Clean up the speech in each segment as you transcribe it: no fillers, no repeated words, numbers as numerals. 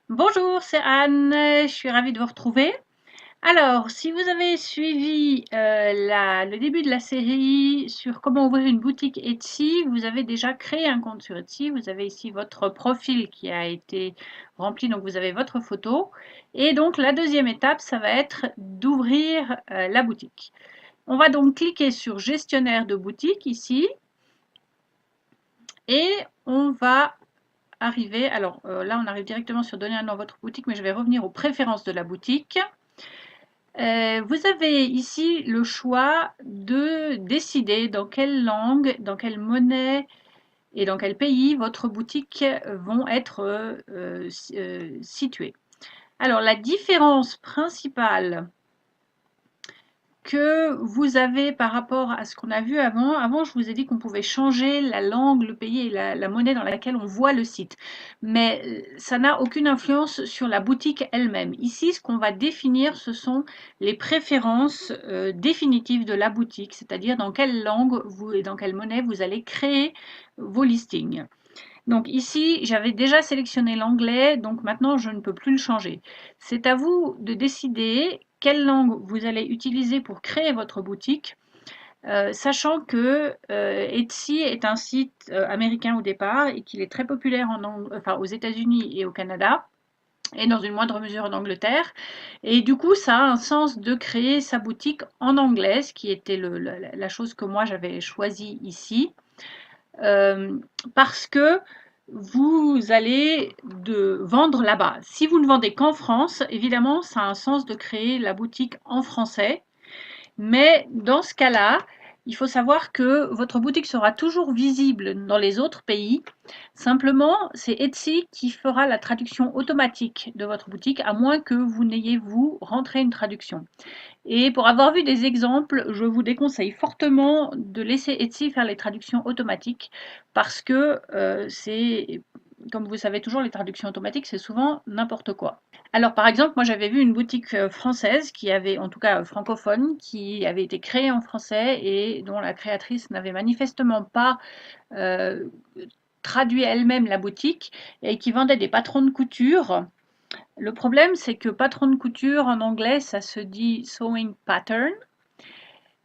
Bonjour, c'est Anne, je suis ravie de vous retrouver. Alors, si vous avez suivi le début de la série sur comment ouvrir une boutique Etsy, vous avez déjà créé un compte sur Etsy. Vous avez ici votre profil qui a été rempli, donc vous avez votre photo. Et donc la deuxième étape, ça va être d'ouvrir la boutique. On va donc cliquer sur gestionnaire de boutique ici et on va arriver, alors là on arrive directement sur donner un nom à votre boutique, mais je vais revenir aux préférences de la boutique. Vous avez ici le choix de décider dans quelle langue, dans quelle monnaie et dans quel pays votre boutique vont être situées. Alors la différence principale que vous avez par rapport à ce qu'on a vu avant. Avant, je vous ai dit qu'on pouvait changer la langue, le pays et la monnaie dans laquelle on voit le site. Mais ça n'a aucune influence sur la boutique elle-même. Ici, ce qu'on va définir, ce sont les préférences définitives de la boutique, c'est-à-dire dans quelle langue vous, et dans quelle monnaie vous allez créer vos listings. Donc ici, j'avais déjà sélectionné l'anglais, donc maintenant je ne peux plus le changer. C'est à vous de décider quelle langue vous allez utiliser pour créer votre boutique, sachant que Etsy est un site américain au départ et qu'il est très populaire aux États-Unis et au Canada et dans une moindre mesure en Angleterre. Et du coup, ça a un sens de créer sa boutique en anglais, ce qui était la chose que moi j'avais choisie ici. Euh, Parce que vous allez vendre là-bas. Si vous ne vendez qu'en France, évidemment, ça a un sens de créer la boutique en français. Mais dans ce cas-là, il faut savoir que votre boutique sera toujours visible dans les autres pays. Simplement, c'est Etsy qui fera la traduction automatique de votre boutique, à moins que vous n'ayez, vous, rentré une traduction. Et pour avoir vu des exemples, je vous déconseille fortement de laisser Etsy faire les traductions automatiques parce que c'est, comme vous savez toujours, les traductions automatiques, c'est souvent n'importe quoi. Alors par exemple, moi j'avais vu une boutique française qui avait, en tout cas francophone, qui avait été créée en français et dont la créatrice n'avait manifestement pas euh, traduit elle-même la boutique et qui vendait des patrons de couture. Le problème, c'est que patron de couture en anglais, ça se dit sewing pattern,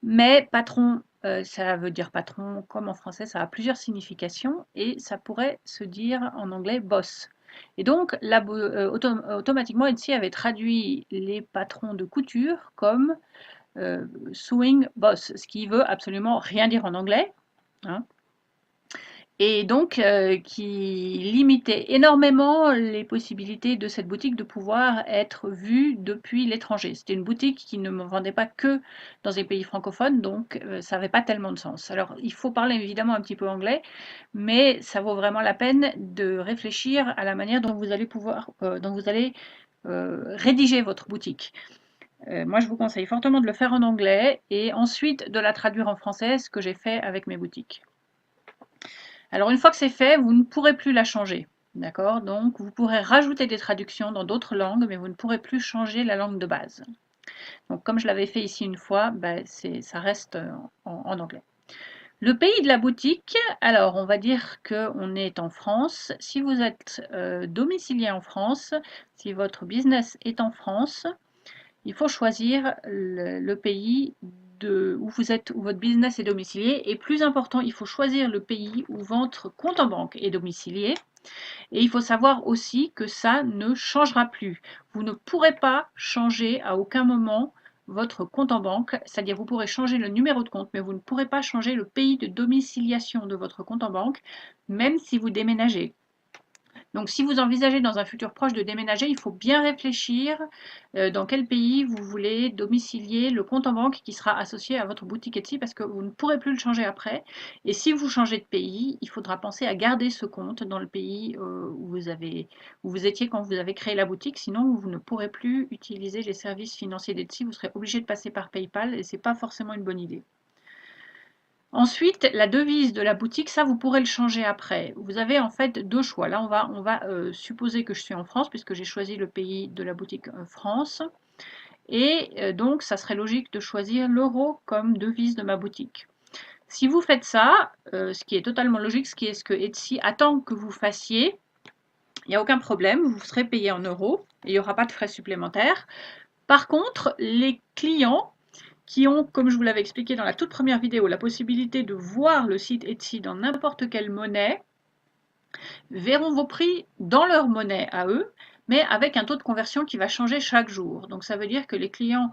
mais patron, ça veut dire patron comme en français, ça a plusieurs significations et ça pourrait se dire en anglais boss. Et donc, automatiquement, Etsy avait traduit les patrons de couture comme sewing boss, ce qui veut absolument rien dire en anglais, hein. Et donc qui limitait énormément les possibilités de cette boutique de pouvoir être vue depuis l'étranger. C'était une boutique qui ne me vendait pas que dans les pays francophones, donc ça n'avait pas tellement de sens. Alors il faut parler évidemment un petit peu anglais, mais ça vaut vraiment la peine de réfléchir à la manière dont vous allez rédiger votre boutique. Moi, je vous conseille fortement de le faire en anglais et ensuite de la traduire en français, ce que j'ai fait avec mes boutiques. Alors une fois que c'est fait, vous ne pourrez plus la changer. D'accord? Donc vous pourrez rajouter des traductions dans d'autres langues, mais vous ne pourrez plus changer la langue de base. Donc comme je l'avais fait ici une fois, ben, ça reste en anglais. Le pays de la boutique, alors on va dire qu'on est en France. Si vous êtes domicilié en France, si votre business est en France, il faut choisir le pays où vous êtes, où votre business est domicilié. Et plus important, il faut choisir le pays où votre compte en banque est domicilié. Et il faut savoir aussi que ça ne changera plus. Vous ne pourrez pas changer à aucun moment votre compte en banque, c'est-à-dire vous pourrez changer le numéro de compte, mais vous ne pourrez pas changer le pays de domiciliation de votre compte en banque, même si vous déménagez. Donc, si vous envisagez dans un futur proche de déménager, il faut bien réfléchir dans quel pays vous voulez domicilier le compte en banque qui sera associé à votre boutique Etsy parce que vous ne pourrez plus le changer après. Et si vous changez de pays, il faudra penser à garder ce compte dans le pays où vous étiez quand vous avez créé la boutique. Sinon, vous ne pourrez plus utiliser les services financiers d'Etsy. Vous serez obligé de passer par PayPal et ce n'est pas forcément une bonne idée. Ensuite, la devise de la boutique, ça, vous pourrez le changer après. Vous avez en fait deux choix. Là, on va supposer que je suis en France, puisque j'ai choisi le pays de la boutique France. Et donc, ça serait logique de choisir l'euro comme devise de ma boutique. Si vous faites ça, ce qui est totalement logique, ce que Etsy attend que vous fassiez, il n'y a aucun problème, vous serez payé en euros et il n'y aura pas de frais supplémentaires. Par contre, les clients qui ont, comme je vous l'avais expliqué dans la toute première vidéo, la possibilité de voir le site Etsy dans n'importe quelle monnaie, verront vos prix dans leur monnaie à eux, mais avec un taux de conversion qui va changer chaque jour. Donc ça veut dire que les clients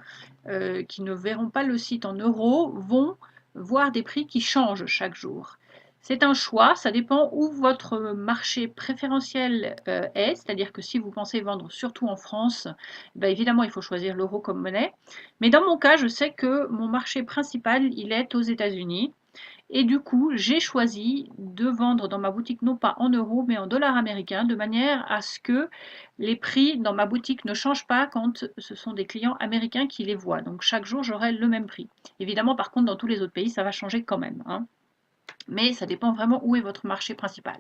qui ne verront pas le site en euros vont voir des prix qui changent chaque jour. C'est un choix, ça dépend où votre marché préférentiel est, c'est-à-dire que si vous pensez vendre surtout en France, ben évidemment il faut choisir l'euro comme monnaie. Mais dans mon cas, je sais que mon marché principal, il est aux États-Unis. Et du coup, j'ai choisi de vendre dans ma boutique non pas en euros, mais en dollars américains, de manière à ce que les prix dans ma boutique ne changent pas quand ce sont des clients américains qui les voient. Donc chaque jour, j'aurai le même prix. Évidemment, par contre, dans tous les autres pays, ça va changer quand même, hein. Mais ça dépend vraiment où est votre marché principal.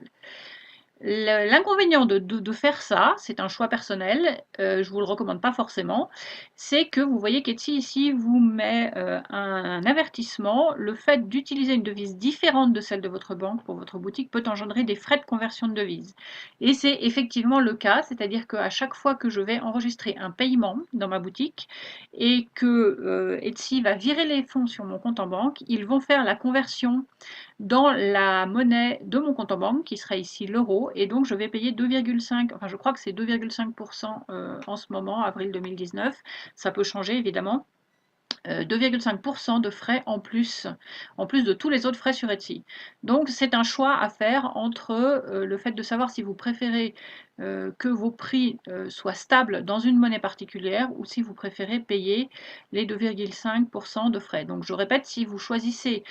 L'inconvénient de faire ça, c'est un choix personnel, je ne vous le recommande pas forcément, c'est que vous voyez qu'Etsy ici vous met un avertissement. Le fait d'utiliser une devise différente de celle de votre banque pour votre boutique peut engendrer des frais de conversion de devise. Et c'est effectivement le cas, c'est-à-dire qu'à chaque fois que je vais enregistrer un paiement dans ma boutique et que Etsy va virer les fonds sur mon compte en banque, ils vont faire la conversion dans la monnaie de mon compte en banque, qui serait ici l'euro, et donc je vais payer 2,5, enfin je crois que c'est 2,5% en ce moment, avril 2019, ça peut changer évidemment, 2,5% de frais en plus de tous les autres frais sur Etsy. Donc c'est un choix à faire entre le fait de savoir si vous préférez que vos prix soient stables dans une monnaie particulière ou si vous préférez payer les 2,5% de frais. Donc je répète, si vous choisissez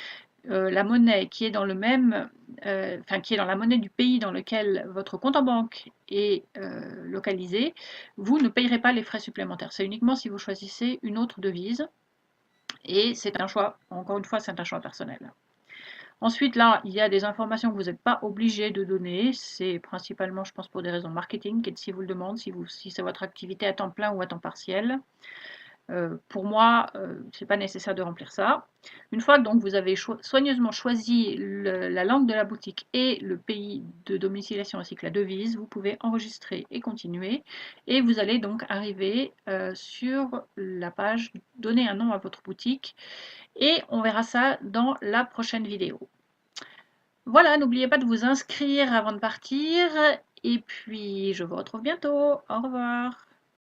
la monnaie qui est dans le même, enfin qui est dans la monnaie du pays dans lequel votre compte en banque est localisé, vous ne payerez pas les frais supplémentaires. C'est uniquement si vous choisissez une autre devise. Et c'est un choix, encore une fois, c'est un choix personnel. Ensuite, là, il y a des informations que vous n'êtes pas obligé de donner. C'est principalement, je pense, pour des raisons marketing, si vous le demandez, si c'est votre activité à temps plein ou à temps partiel. Pour moi, ce n'est pas nécessaire de remplir ça. Une fois que donc, vous avez soigneusement choisi la langue de la boutique et le pays de domiciliation ainsi que la devise, vous pouvez enregistrer et continuer. Et vous allez donc arriver sur la page Donner un nom à votre boutique. Et on verra ça dans la prochaine vidéo. Voilà, n'oubliez pas de vous inscrire avant de partir. Et puis, je vous retrouve bientôt. Au revoir.